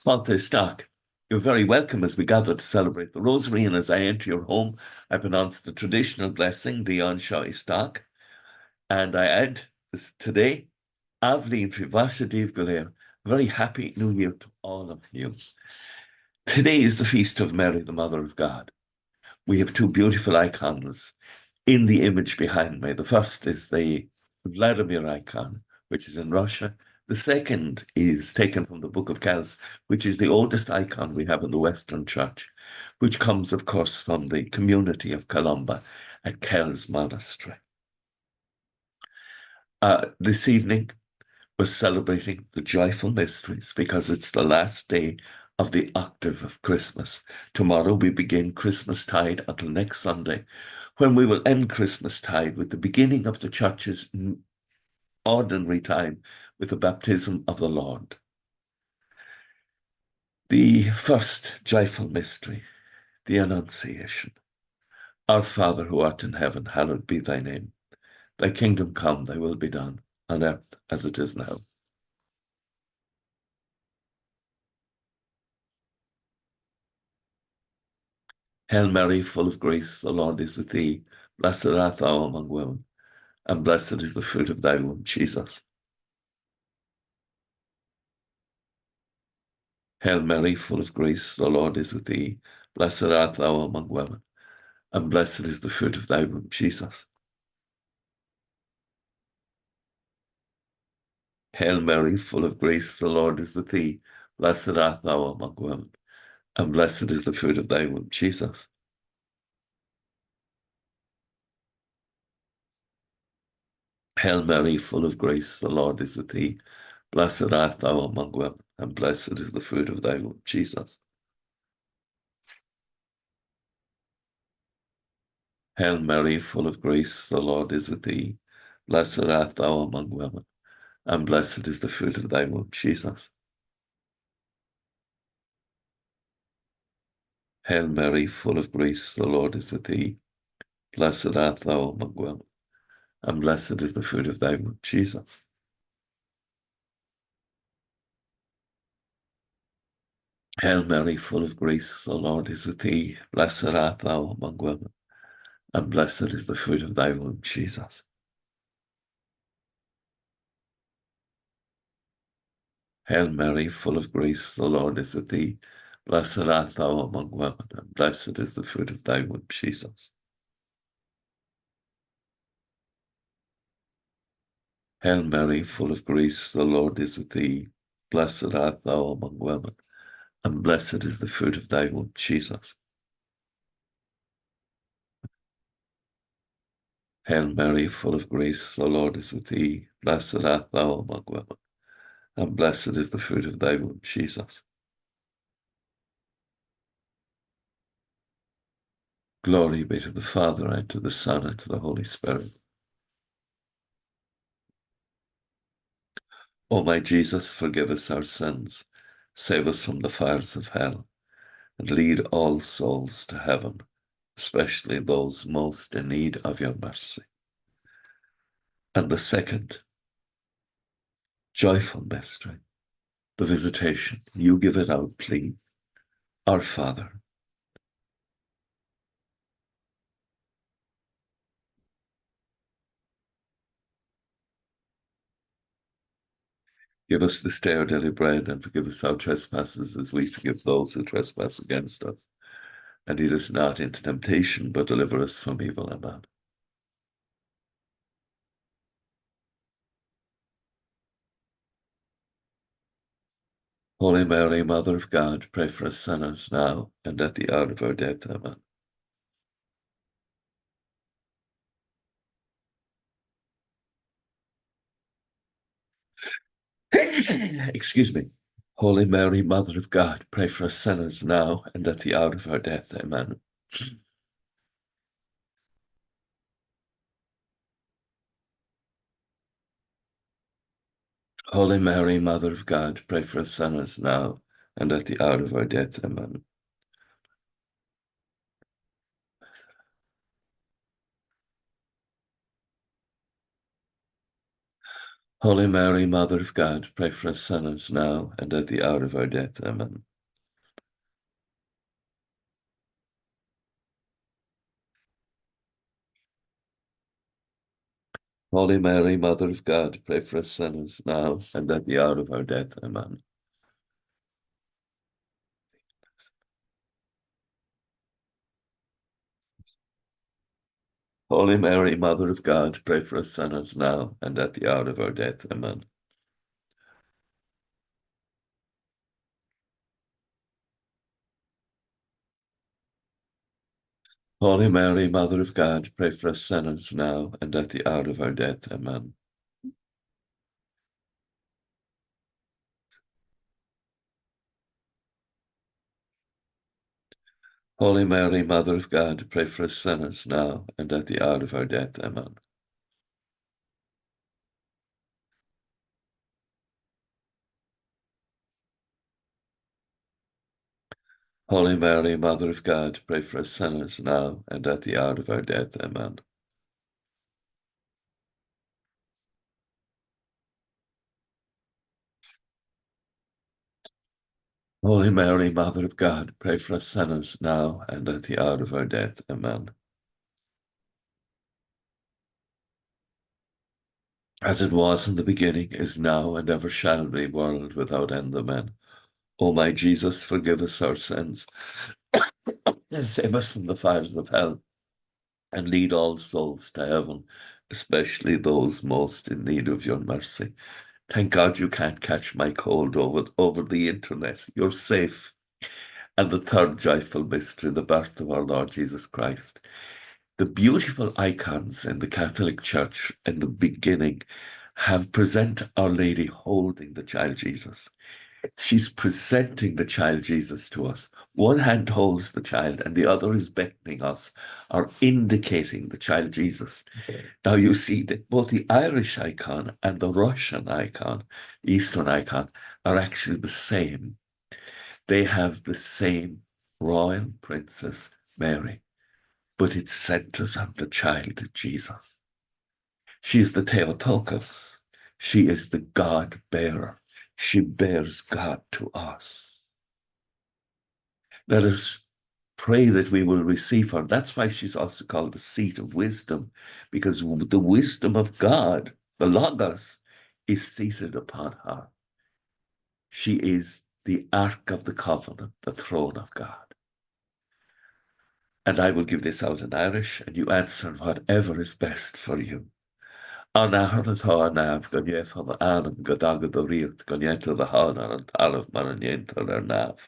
Fante Stock, you're very welcome as we gather to celebrate the Rosary, and as I enter your home, I pronounce the traditional blessing, the Anshaw Stock, and I add this today, Avlin Fivasha Div Galer, very happy New Year to all of you. Today is the feast of Mary, the Mother of God. We have two beautiful icons in the image behind me. The first is the Vladimir icon, which is in Russia. The second is taken from the Book of Kells, which is the oldest icon we have in the Western Church, which comes, of course, from the community of Columba at Kells Monastery. This evening, we're celebrating the joyful mysteries because it's the last day of the octave of Christmas. Tomorrow we begin Christmastide until next Sunday, when we will end Christmastide with the beginning of the Church's ordinary time with the baptism of the Lord. The first joyful mystery, the Annunciation. Our Father who art in heaven, hallowed be thy name. Thy kingdom come, thy will be done, on earth as it is now. Hail Mary, full of grace, the Lord is with thee. Blessed art thou among women, and blessed is the fruit of thy womb, Jesus. Hail Mary, full of grace, the Lord is with thee. Blessed art thou among women, and blessed is the fruit of thy womb, Jesus. Hail Mary, full of grace, the Lord is with thee. Blessed art thou among women, and blessed is the fruit of thy womb, Jesus. Hail Mary, full of grace, the Lord is with thee. Blessed art thou among women, and blessed is the fruit of thy womb, Jesus. Hail Mary, full of grace, the Lord is with thee. Blessed art thou among women, and blessed is the fruit of thy womb, Jesus. Hail Mary, full of grace, the Lord is with thee. Blessed art thou among women, and blessed is the fruit of thy womb, Jesus. Hail Mary, full of grace, the Lord is with thee. Blessed art thou among women, and blessed is the fruit of thy womb, Jesus. Hail Mary, full of grace, the Lord is with thee. Blessed art thou among women, and blessed is the fruit of thy womb, Jesus. Hail Mary, full of grace, the Lord is with thee. Blessed art thou among women, and blessed is the fruit of thy womb, Jesus. Hail Mary, full of grace, the Lord is with thee. Blessed art thou among women, and blessed is the fruit of thy womb, Jesus. Glory be to the Father, and to the Son, and to the Holy Spirit. O my Jesus, forgive us our sins, save us from the fires of hell, and lead all souls to heaven, especially those most in need of your mercy. And the second joyful mystery, the visitation. You give it out, please. Our Father, give us this day our daily bread, and forgive us our trespasses as we forgive those who trespass against us. And lead us not into temptation, but deliver us from evil. Amen. Holy Mary, Mother of God, pray for us sinners now and at the hour of our death. Amen. Excuse me. Holy Mary, Mother of God, pray for us sinners now and at the hour of our death. Amen. Holy Mary, Mother of God, pray for us sinners now and at the hour of our death. Amen. Holy Mary, Mother of God, pray for us sinners now and at the hour of our death. Amen. Holy Mary, Mother of God, pray for us sinners now and at the hour of our death. Amen. Holy Mary, Mother of God, pray for us sinners now and at the hour of our death. Amen. Holy Mary, Mother of God, pray for us sinners now and at the hour of our death. Amen. Holy Mary, Mother of God, pray for us sinners now and at the hour of our death. Amen. Holy Mary, Mother of God, pray for us sinners now and at the hour of our death. Amen. Holy Mary, Mother of God, pray for us sinners now and at the hour of our death. Amen. As it was in the beginning, is now, and ever shall be, world without end. Amen. O my Jesus, forgive us our sins, and save us from the fires of hell, and lead all souls to heaven, especially those most in need of your mercy. Thank God you can't catch my cold over the internet. You're safe. And the third joyful mystery, the birth of our Lord Jesus Christ. The beautiful icons in the Catholic Church in the beginning have present Our Lady holding the child Jesus. She's presenting the child Jesus to us. One hand holds the child and the other is beckoning us or indicating the child Jesus. Now you see that both the Irish icon and the Russian icon, Eastern icon, are actually the same. They have the same royal Princess Mary, but it centers on the child Jesus. She's the Theotokos. She is the God bearer. She bears God to us. Let us pray that we will receive her. That's why she's also called the seat of wisdom, because the wisdom of God, the Logos, is seated upon her. She is the Ark of the Covenant, the throne of God. And I will give this out in Irish, and you answer whatever is best for you. An ahar atá nabh go dhéanamh an anam go dagad do riacht go dhéantar a hánar an talamh mar an dhéantar nabh.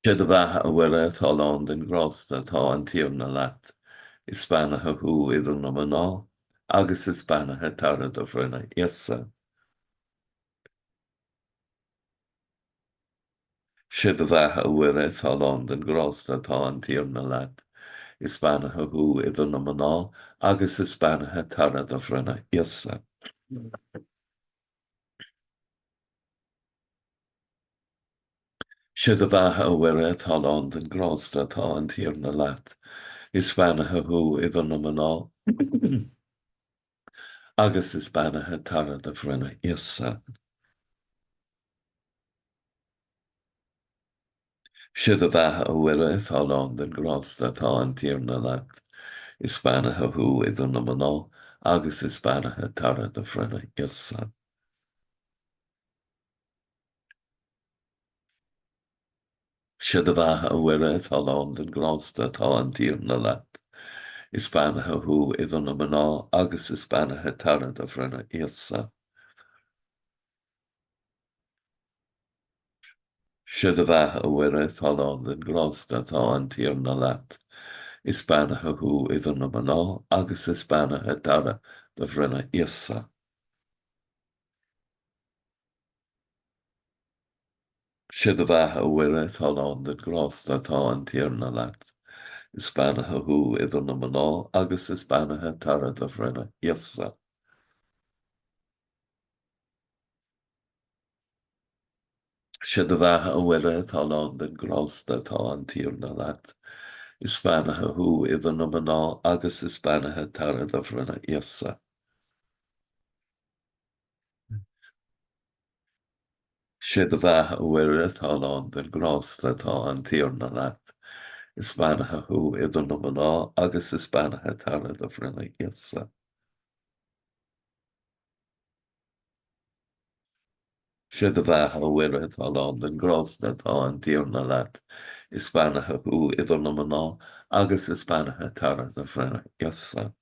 Siad a bheithe a bhfuil atá lán den grásta atá an tír na leat. Is spanathe thu idir na maná, agus is spanathe tarad do bhrinne iasa. Siad a bheithe a bhfuil atá lán den grásta atá an tír na leat. Is spanathe thu idir na maná, agus is spanathe tarad do bhrinne iasa. Siad a bheithe a bhfuil atá lán den grásta atá an tír na leat. Is spanathe thu idir na maná, agus is spanathe tarad do bhrinne iasa. Siad a bheithe a bhfuil atá lán den grásta atá an tír na leat. Is spanathe thu idir na maná, agus is spanathe tarad do bhrinne iasa. Siad a bheithe a bhfuil atá lán den grásta atá an tír na leat. Is spanathe thu idir na maná, agus is spanathe tarad do bhrinne iasa. Siad a bheithe a bhfuil atá lán den grásta atá an tír na leat. Is spanathe thu idir na maná, agus is spanathe tarad do bhrinne iasa. Siad a bheithe a bhfuil atá lán den grásta atá an tír na leat. Is spanathe thu idir na maná, agus is spanathe tarad do bhrinne iasa. sé do bheithe an bhuiire talán den grásta tá an tír na leat. Is spanathe thu idir nó ná agus is spanathe tar a bhrinna iasa. Sé do bheithe an bhuiire talán den grásta tá an tír na leat. Is spanathe thu idir nó ná agus is spanathe tar a bhrinna iasa. Sé do bheithe an bhuiire talán den grásta tá an tír na leat. Is spanathe thu idir nó ná agus is spanathe tar a bhrinna iasa.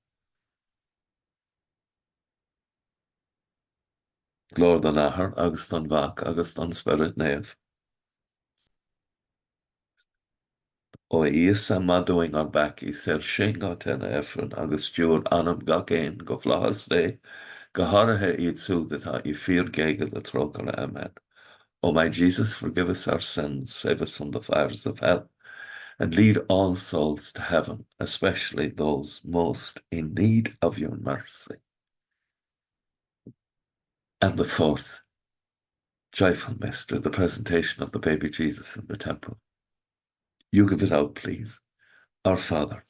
Glór den ahar agus don bhac agus don spirit néamh. Ó is a madúing an baci sér sin gá tena efran agus stúr anam ga céin go bhlachas dé, go háirithe iad súltatá I fear géige the trócar amen. O my Jesus, forgive us our sins, save us from the fires of hell, and lead all souls to heaven, especially those most in need of your mercy. And the fourth, joyful mystery, the presentation of the baby Jesus in the temple. You give it out, please. Our Father.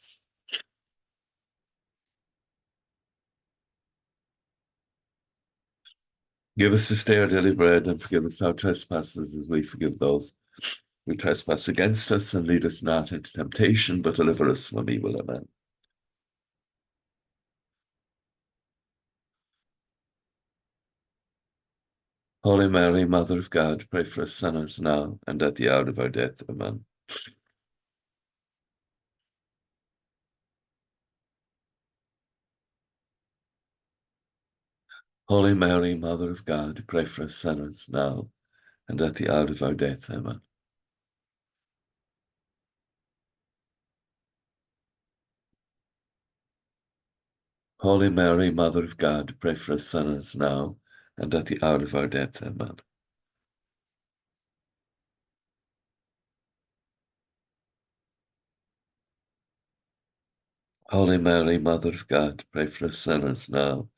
Give us this day our daily bread, and forgive us our trespasses as we forgive those who trespass against us, and lead us not into temptation, but deliver us from evil. Amen. Holy Mary, Mother of God, pray for us sinners now and at the hour of our death. Amen. Holy Mary, Mother of God, pray for us sinners now and at the hour of our death. Amen. Holy Mary, Mother of God, pray for us sinners now and at the hour of our death. Amen. Holy Mary, Mother of God, pray for us sinners now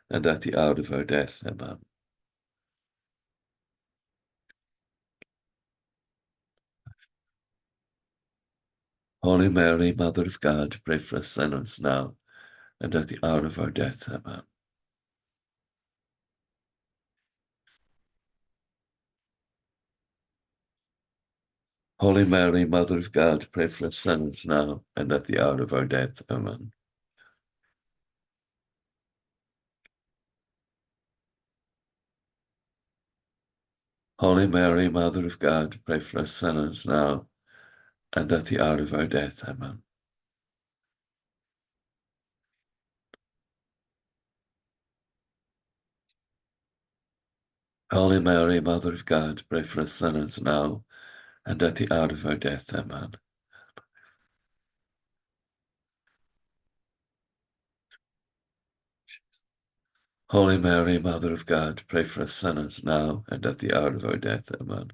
and at the hour of our death. Amen. Holy Mary, Mother of God, pray for us sinners now and at the hour of our death. Amen. Holy Mary, Mother of God, pray for us sinners now and at the hour of our death. Amen. Holy Mary, Mother of God, pray for us sinners now and at the hour of our death. Amen. Holy Mary, Mother of God, pray for us sinners now and at the hour of our death. Amen. Holy Mary, Mother of God, pray for us sinners now and at the hour of our death. Amen.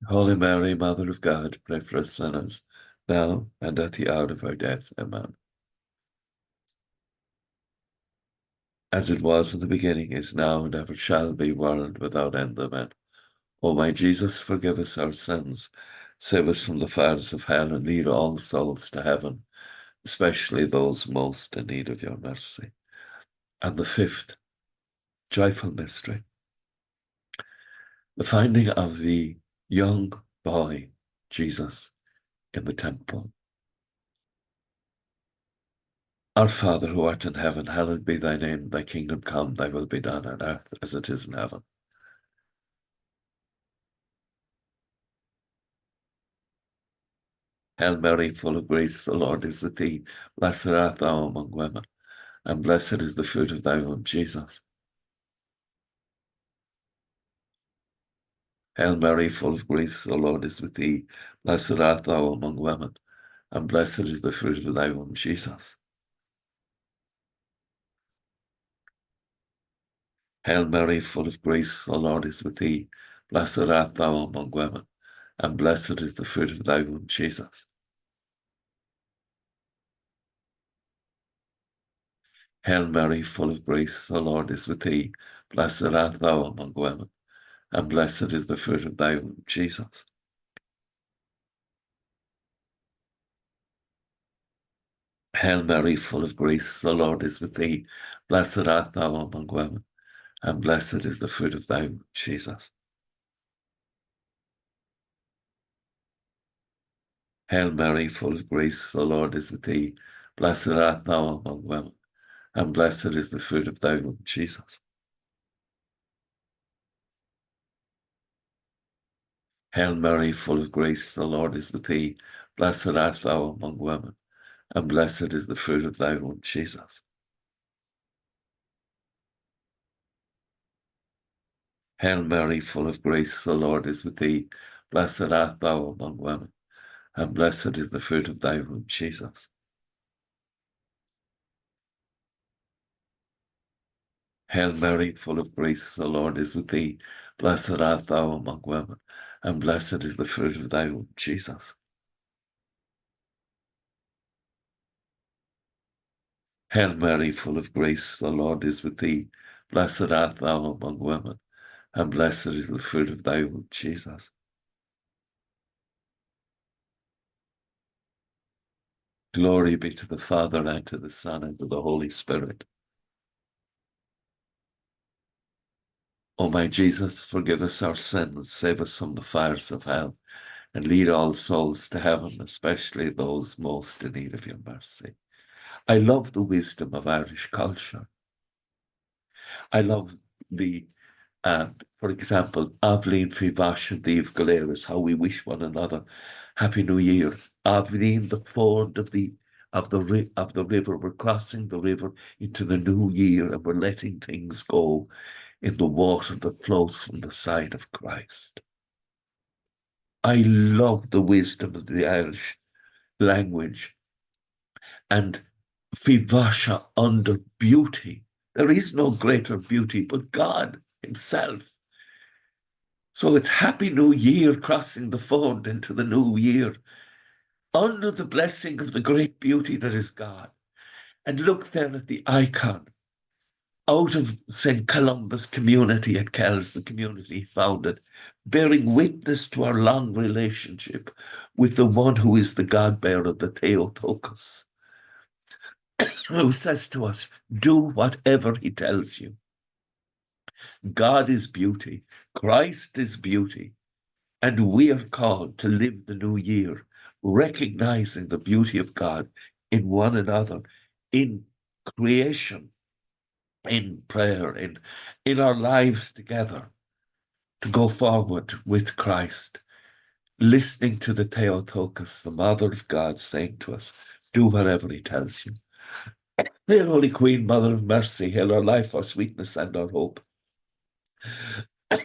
Holy Mary, Mother of God, pray for us sinners now and at the hour of our death. Amen. As it was in the beginning, is now, and ever shall be, world without end. Amen. O my Jesus, forgive us our sins, save us from the fires of hell, and lead all souls to heaven, especially those most in need of your mercy. And the fifth, joyful mystery, the finding of the young boy, Jesus, in the temple. Our Father, who art in heaven, hallowed be thy name. Thy kingdom come, thy will be done on earth as it is in heaven. Hail Mary, full of grace, the Lord is with thee. Blessed art thou among women, and blessed is the fruit of thy womb, Jesus. Hail Mary, full of grace, the Lord is with thee. Blessed art thou among women, and blessed is the fruit of thy womb, Jesus. Hail Mary, full of grace, the Lord is with thee. Blessed art thou among women, and blessed is the fruit of thy womb, Jesus. Hail Mary, full of grace, the Lord is with thee. Blessed art thou among women, and blessed is the fruit of thy womb, Jesus. Hail Mary, full of grace, the Lord is with thee. Blessed art thou among women, and blessed is the fruit of thy womb, Jesus. Hail Mary, full of grace, the Lord is with thee. Blessed art thou among women, and blessed is the fruit of thy womb, Jesus. Hail Mary, full of grace, the Lord is with thee. Blessed art thou among women, and blessed is the fruit of thy womb, Jesus. Hail Mary, full of grace, the Lord is with thee. Blessed art thou among women, and blessed is the fruit of thy womb, Jesus. Hail Mary, full of grace, the Lord is with thee. Blessed art thou among women, and blessed is the fruit of thy womb, Jesus. Hail Mary, full of grace, the Lord is with thee. Blessed art thou among women, and blessed is the fruit of thy womb, Jesus. Glory be to the Father, and to the Son, and to the Holy Spirit. O my Jesus, forgive us our sins, save us from the fires of hell, and lead all souls to heaven, especially those most in need of your mercy. I love the wisdom of Irish culture. I love the, for example, Athlone fi bhaise Díobh go léir is how we wish one another Happy New Year. Athlone, the ford of the river. We're crossing the river into the new year, and we're letting things go in the water that flows from the side of Christ. I love the wisdom of the Irish language, and fi bhaise under beauty. There is no greater beauty but God himself. So it's Happy New Year, crossing the ford into the new year, under the blessing of the great beauty that is God. And look there at the icon out of St. Columba's community at Kells, the community he founded, bearing witness to our long relationship with the one who is the God-bearer, the Theotokos, who says to us, do whatever he tells you. God is beauty, Christ is beauty, and we are called to live the new year, recognizing the beauty of God in one another, in creation, in prayer, in our lives together, to go forward with Christ, listening to the Theotokos, the Mother of God, saying to us, do whatever he tells you. Hail, Holy Queen, Mother of Mercy, hail our life, our sweetness, and our hope.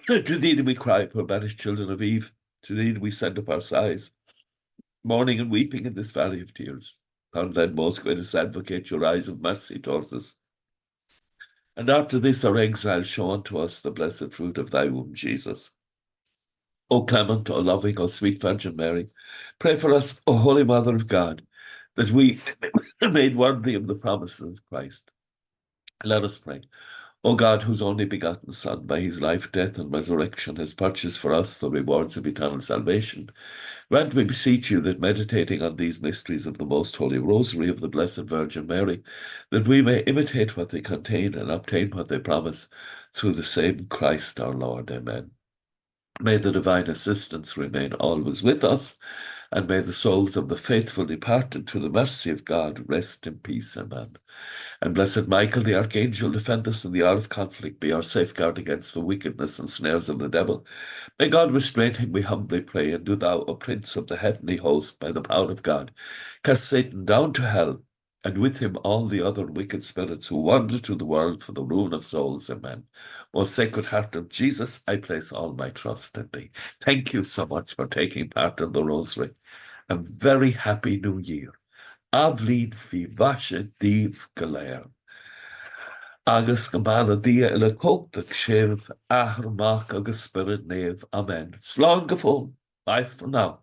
To thee do we cry, poor banished children of Eve. To thee do we send up our sighs, mourning and weeping in this valley of tears. Turn then, most gracious advocate, your eyes of mercy towards us. And after this our exile, show unto us the blessed fruit of thy womb, Jesus. O clement, O loving, O sweet Virgin Mary, pray for us, O Holy Mother of God, that we are made worthy of the promises of Christ. Let us pray. O God, whose only begotten Son, by his life, death, and resurrection, has purchased for us the rewards of eternal salvation, grant, we beseech you, that meditating on these mysteries of the most holy Rosary of the Blessed Virgin Mary, that we may imitate what they contain and obtain what they promise, through the same Christ our Lord. Amen. May the divine assistance remain always with us, and may the souls of the faithful departed to the mercy of God rest in peace. Amen. And blessed Michael, the archangel, defend us in the hour of conflict, be our safeguard against the wickedness and snares of the devil. May God restrain him, we humbly pray, and do thou, O Prince of the heavenly host, by the power of God, cast Satan down to hell, and with him all the other wicked spirits who wander through the world for the ruin of souls. Amen. Most Sacred Heart of Jesus, I place all my trust in thee. Thank you so much for taking part in the Rosary. A very happy New Year. Athlone fi bhaise Díobh go léir. Agus go balla dia le cóchtach sibh, athrmach agus spirit nave. Amen. Slán go fóg. Bye for now.